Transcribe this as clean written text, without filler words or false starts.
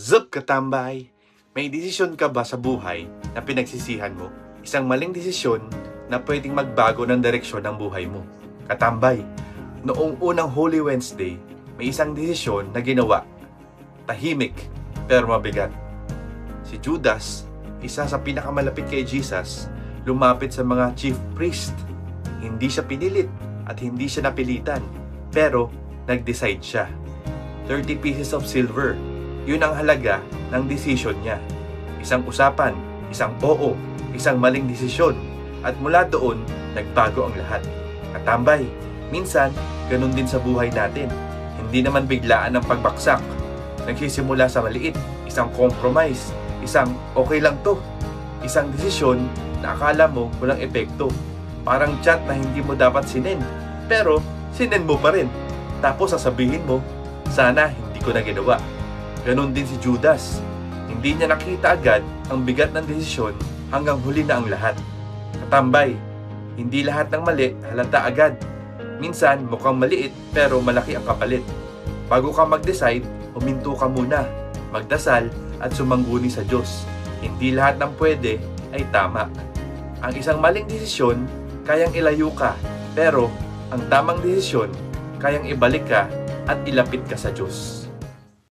Zup katambay! May desisyon ka ba sa buhay na pinagsisihan mo? Isang maling desisyon na pwedeng magbago ng direksyon ng buhay mo. Katambay, noong unang Holy Wednesday, may isang desisyon na ginawa. Tahimik, pero mabigat. Si Judas, isa sa pinakamalapit kay Jesus, lumapit sa mga chief priest. Hindi siya pinilit at hindi siya napilitan, pero nag-decide siya. 30 pieces of silver. Yun ang halaga ng decision niya. Isang usapan, isang oo, isang maling desisyon. At mula doon, nagbago ang lahat. Katambay, minsan, ganun din sa buhay natin. Hindi naman biglaan ang pagbaksak. Nagsisimula sa maliit, isang compromise, isang okay lang to. Isang desisyon na akala mo walang epekto. Parang chat na hindi mo dapat sinend. Pero, sinend mo pa rin. Tapos sasabihin mo, sana hindi ko na ginawa. Ganon din si Judas. Hindi niya nakita agad ang bigat ng desisyon hanggang huli na ang lahat. Katambay, hindi lahat ng mali halata agad. Minsan mukhang maliit pero malaki ang kapalit. Bago ka mag-decide, huminto ka muna, magdasal at sumangguni sa Diyos. Hindi lahat ng pwede ay tama. Ang isang maling desisyon, kayang ilayo ka, pero ang tamang desisyon, kayang ibalik ka at ilapit ka sa Diyos.